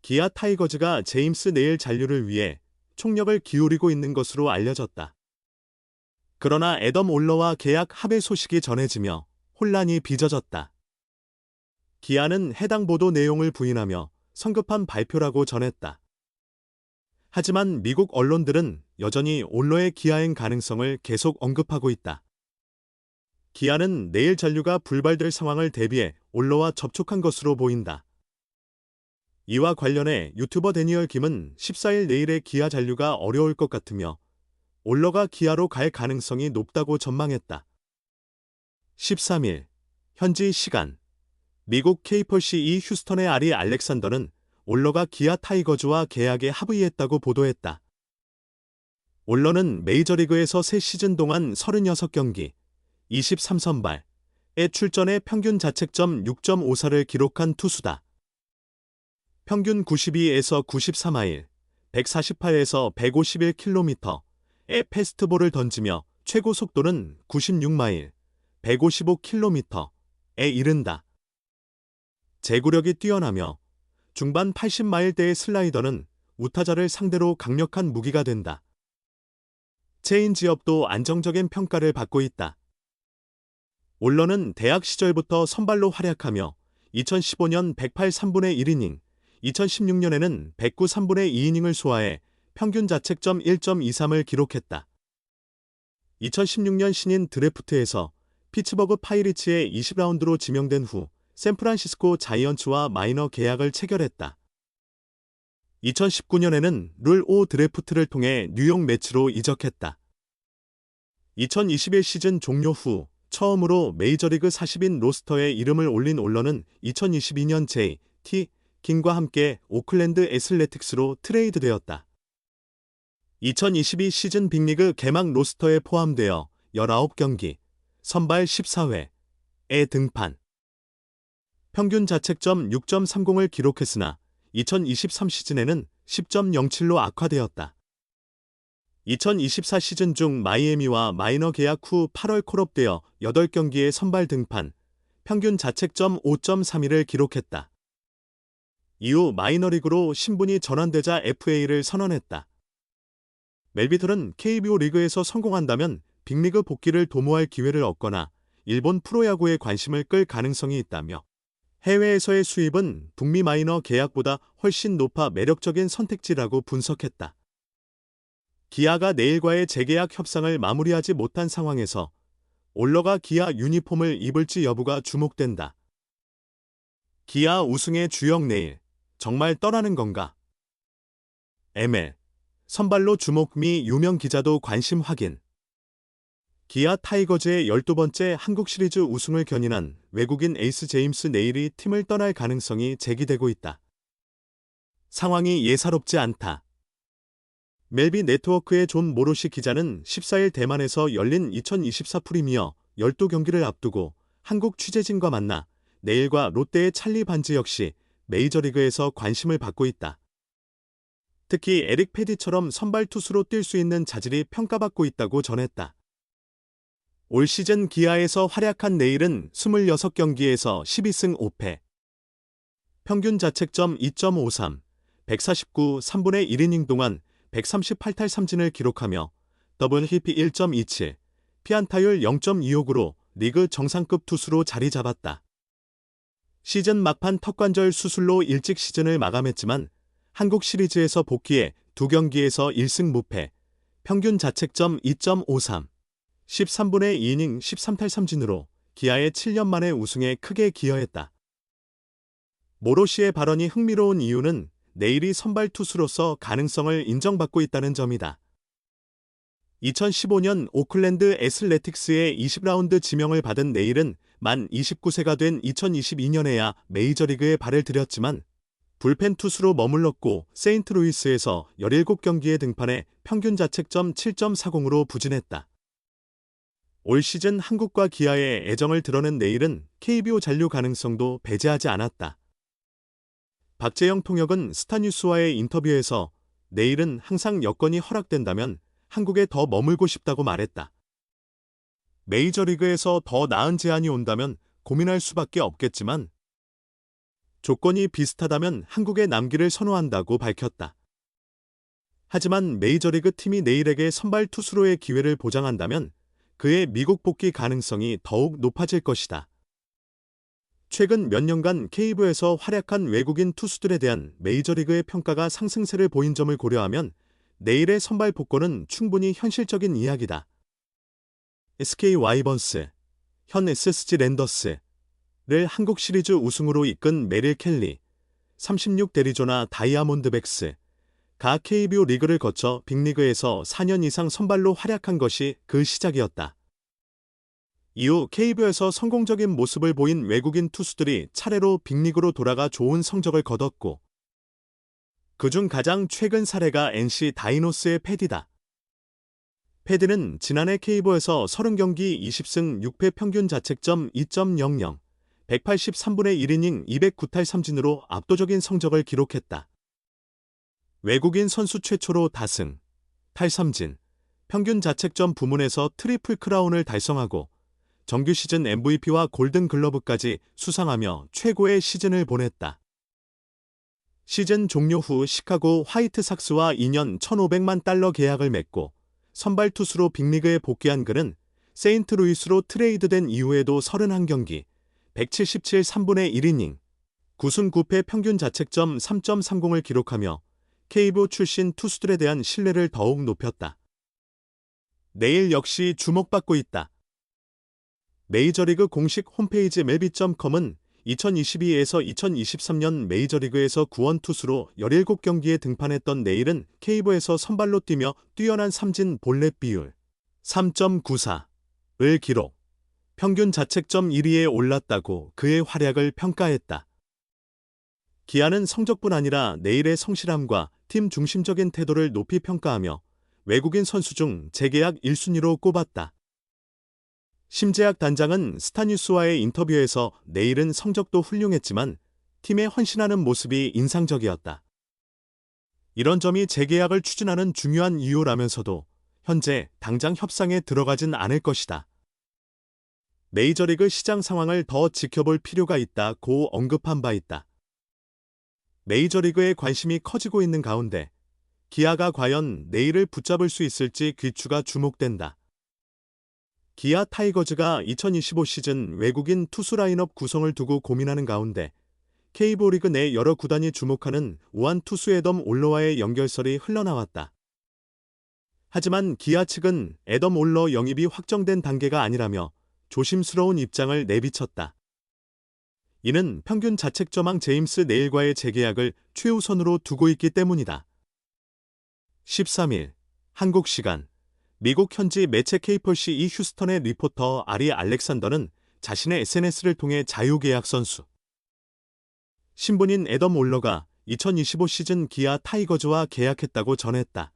기아 타이거즈가 제임스 네일 잔류를 위해 총력을 기울이고 있는 것으로 알려졌다. 그러나 애덤 올러와 계약 합의 소식이 전해지며 혼란이 빚어졌다. 기아는 해당 보도 내용을 부인하며 성급한 발표라고 전했다. 하지만 미국 언론들은 여전히 올러의 기아행 가능성을 계속 언급하고 있다. 기아는 내일 잔류가 불발될 상황을 대비해 올러와 접촉한 것으로 보인다. 이와 관련해 유튜버 데니얼 김은 14일 내일의 기아 잔류가 어려울 것 같으며 올러가 기아로 갈 가능성이 높다고 전망했다. 13일 현지 시간 미국 K4CE 휴스턴의 아리 알렉산더는 올러가 기아 타이거즈와 계약에 합의했다고 보도했다. 올러는 메이저리그에서 3시즌 동안 36경기, 23선발에 출전해 평균 자책점 6.54를 기록한 투수다. 평균 92에서 94마일, 148에서 151km의 패스트볼을 던지며 최고 속도는 96마일, 155km에 이른다. 제구력이 뛰어나며 중반 80마일대의 슬라이더는 우타자를 상대로 강력한 무기가 된다. 체인지업도 안정적인 평가를 받고 있다. 올러는 대학 시절부터 선발로 활약하며 2015년 108 3분의 1이닝, 2016년에는 109 3분의 2이닝을 소화해 평균 자책점 1.23을 기록했다. 2016년 신인 드래프트에서 피츠버그 파이리츠에 20라운드로 지명된 후 샌프란시스코 자이언츠와 마이너 계약을 체결했다. 2019년에는 룰 5 드래프트를 통해 뉴욕 매츠로 이적했다. 2021 시즌 종료 후 처음으로 메이저리그 40인 로스터에 이름을 올린 올러는 2022년 J.T. 킹과 함께 오클랜드 애슬레틱스로 트레이드되었다. 2022 시즌 빅리그 개막 로스터에 포함되어 19경기, 선발 14회에 등판. 평균 자책점 6.30을 기록했으나 2023 시즌에는 10.07로 악화되었다. 2024 시즌 중 마이애미와 마이너 계약 후 8월 콜업되어 8경기에 선발 등판, 평균 자책점 5.31을 기록했다. 이후 마이너리그로 신분이 전환되자 FA를 선언했다. 멜비틀은 KBO 리그에서 성공한다면 빅리그 복귀를 도모할 기회를 얻거나 일본 프로야구에 관심을 끌 가능성이 있다며 해외에서의 수입은 북미 마이너 계약보다 훨씬 높아 매력적인 선택지라고 분석했다. 기아가 내일과의 재계약 협상을 마무리하지 못한 상황에서 올러가 기아 유니폼을 입을지 여부가 주목된다. 기아 우승의 주역 내일, 정말 떠나는 건가? ML, 선발로 주목 미 유명 기자도 관심 확인. 기아 타이거즈의 12번째 한국 시리즈 우승을 견인한 외국인 에이스 제임스 네일이 팀을 떠날 가능성이 제기되고 있다. 상황이 예사롭지 않다. 멜비 네트워크의 존 모로시 기자는 14일 대만에서 열린 2024 프리미어 12경기를 앞두고 한국 취재진과 만나 네일과 롯데의 찰리 반지 역시 메이저리그에서 관심을 받고 있다. 특히 에릭 패디처럼 선발 투수로 뛸 수 있는 자질이 평가받고 있다고 전했다. 올 시즌 기아에서 활약한 네일은 26경기에서 12승 5패, 평균 자책점 2.53, 149 3분의 1이닝 동안 138탈 3진을 기록하며 더블 히피 1.27, 피안타율 0.26으로 리그 정상급 투수로 자리 잡았다. 시즌 막판 턱관절 수술로 일찍 시즌을 마감했지만 한국 시리즈에서 복귀해 2경기에서 1승 무패, 평균 자책점 2.53, 13분의 2이닝 13탈 3진으로 기아의 7년 만의 우승에 크게 기여했다. 모로시의 발언이 흥미로운 이유는 네일이 선발 투수로서 가능성을 인정받고 있다는 점이다. 2015년 오클랜드 애슬레틱스의 20라운드 지명을 받은 네일은 만 29세가 된 2022년에야 메이저리그에 발을 들였지만 불펜 투수로 머물렀고 세인트루이스에서 17경기에 등판해 평균 자책점 7.40으로 부진했다. 올 시즌 한국과 기아의 애정을 드러낸 네일은 KBO 잔류 가능성도 배제하지 않았다. 박재영 통역은 스타뉴스와의 인터뷰에서 네일은 항상 여건이 허락된다면 한국에 더 머물고 싶다고 말했다. 메이저리그에서 더 나은 제안이 온다면 고민할 수밖에 없겠지만 조건이 비슷하다면 한국에 남기를 선호한다고 밝혔다. 하지만 메이저리그 팀이 네일에게 선발 투수로의 기회를 보장한다면 그의 미국 복귀 가능성이 더욱 높아질 것이다. 최근 몇 년간 K부에서 활약한 외국인 투수들에 대한 메이저리그의 평가가 상승세를 보인 점을 고려하면 네일의 선발 복권은 충분히 현실적인 이야기다. SK 와이번스, 현 SSG 랜더스를 한국 시리즈 우승으로 이끈 메릴 켈리, 36 애리조나 다이아몬드백스, 가 KBO 리그를 거쳐 빅리그에서 4년 이상 선발로 활약한 것이 그 시작이었다. 이후 KBO에서 성공적인 모습을 보인 외국인 투수들이 차례로 빅리그로 돌아가 좋은 성적을 거뒀고, 그중 가장 최근 사례가 NC 다이노스의 패디다. 패디는 지난해 KBO에서 30경기 20승 6패 평균 자책점 2.00, 183분의 1이닝 209탈 3진으로 압도적인 성적을 기록했다. 외국인 선수 최초로 다승, 탈삼진, 평균 자책점 부문에서 트리플 크라운을 달성하고 정규 시즌 MVP와 골든 글러브까지 수상하며 최고의 시즌을 보냈다. 시즌 종료 후 시카고 화이트삭스와 2년 1,500만 달러 계약을 맺고 선발 투수로 빅리그에 복귀한 그는 세인트루이스로 트레이드된 이후에도 31경기, 177 3분의 1이닝, 9승 9패 평균 자책점 3.30을 기록하며 KBO 출신 투수들에 대한 신뢰를 더욱 높였다. 네일 역시 주목받고 있다. 메이저리그 공식 홈페이지 멜비.com은 2022에서 2023년 메이저리그에서 구원 투수로 17경기에 등판했던 네일은 KBO에서 선발로 뛰며 뛰어난 삼진 볼넷 비율 3.94을 기록, 평균 자책점 1위에 올랐다고 그의 활약을 평가했다. 기아는 성적뿐 아니라 네일의 성실함과 팀 중심적인 태도를 높이 평가하며 외국인 선수 중 재계약 1순위로 꼽았다. 심재학 단장은 스타뉴스와의 인터뷰에서 네일은 성적도 훌륭했지만 팀에 헌신하는 모습이 인상적이었다. 이런 점이 재계약을 추진하는 중요한 이유라면서도 현재 당장 협상에 들어가진 않을 것이다. 메이저리그 시장 상황을 더 지켜볼 필요가 있다고 언급한 바 있다. 메이저리그의 관심이 커지고 있는 가운데 기아가 과연 네일을 붙잡을 수 있을지 귀추가 주목된다. 기아 타이거즈가 2025 시즌 외국인 투수 라인업 구성을 두고 고민하는 가운데 KBO 리그 내 여러 구단이 주목하는 우한 투수 애덤 올러와의 연결설이 흘러나왔다. 하지만 기아 측은 애덤 올러 영입이 확정된 단계가 아니라며 조심스러운 입장을 내비쳤다. 이는 평균 자책점왕 제임스 네일과의 재계약을 최우선으로 두고 있기 때문이다. 13일 한국 시간 미국 현지 매체 KPOC 휴스턴의 리포터 아리 알렉산더는 자신의 SNS를 통해 자유계약 선수 신분인 애덤 올러가 2025 시즌 기아 타이거즈와 계약했다고 전했다.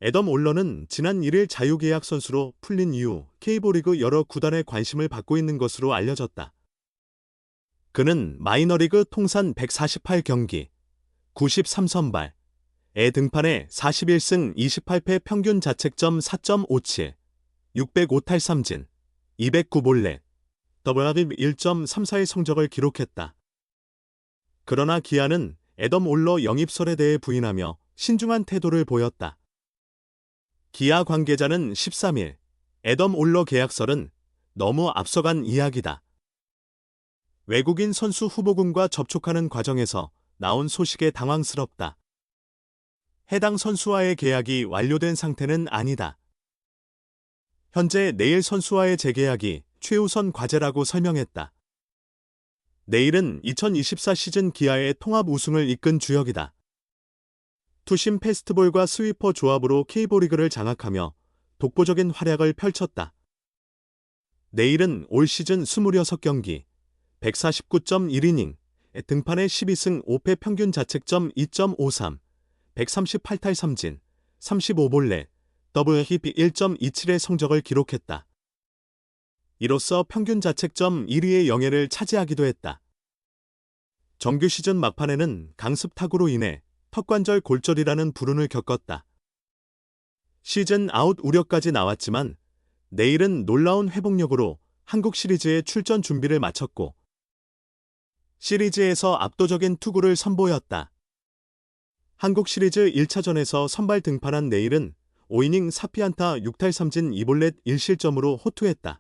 애덤 올러는 지난 1일 자유계약 선수로 풀린 이후 KBO 리그 여러 구단의 관심을 받고 있는 것으로 알려졌다. 그는 마이너리그 통산 148경기, 93선발에 등판해 41승 28패 평균 자책점 4.57, 605탈 삼진, 209볼넷, WRIP 1.34의 성적을 기록했다. 그러나 기아는 애덤 올러 영입설에 대해 부인하며 신중한 태도를 보였다. 기아 관계자는 13일 애덤 올러 계약설은 너무 앞서간 이야기다. 외국인 선수 후보군과 접촉하는 과정에서 나온 소식에 당황스럽다. 해당 선수와의 계약이 완료된 상태는 아니다. 현재 네일 선수와의 재계약이 최우선 과제라고 설명했다. 네일은 2024 시즌 기아의 통합 우승을 이끈 주역이다. 투심 패스트볼과 스위퍼 조합으로 KBO 리그를 장악하며 독보적인 활약을 펼쳤다. 네일은 올 시즌 26경기, 149.1이닝, 등판해 12승 5패 평균 자책점 2.53, 138탈 삼진, 35볼넷, WHIP 1.27의 성적을 기록했다. 이로써 평균 자책점 1위의 영예를 차지하기도 했다. 정규 시즌 막판에는 강습 타구로 인해 턱관절 골절이라는 불운을 겪었다. 시즌 아웃 우려까지 나왔지만 네일은 놀라운 회복력으로 한국 시리즈에 출전 준비를 마쳤고 시리즈에서 압도적인 투구를 선보였다. 한국 시리즈 1차전에서 선발 등판한 네일은 5이닝 4피안타 6탈3진 2볼넷 1실점으로 호투했다.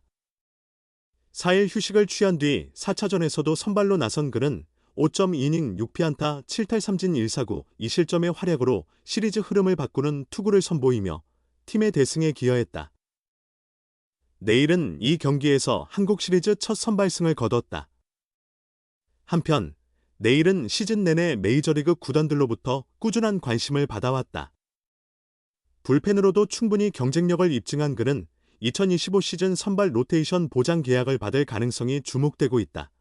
4일 휴식을 취한 뒤 4차전에서도 선발로 나선 그는 5.2이닝 6피안타 7탈3진 1사구 2실점의 활약으로 시리즈 흐름을 바꾸는 투구를 선보이며 팀의 대승에 기여했다. 네일은 이 경기에서 한국 시리즈 첫 선발승을 거뒀다. 한편 네일은 시즌 내내 메이저리그 구단들로부터 꾸준한 관심을 받아왔다. 불펜으로도 충분히 경쟁력을 입증한 그는 2025 시즌 선발 로테이션 보장 계약을 받을 가능성이 주목되고 있다.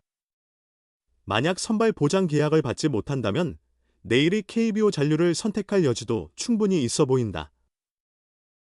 만약 선발 보장 계약을 받지 못한다면 네일이 KBO 잔류를 선택할 여지도 충분히 있어 보인다.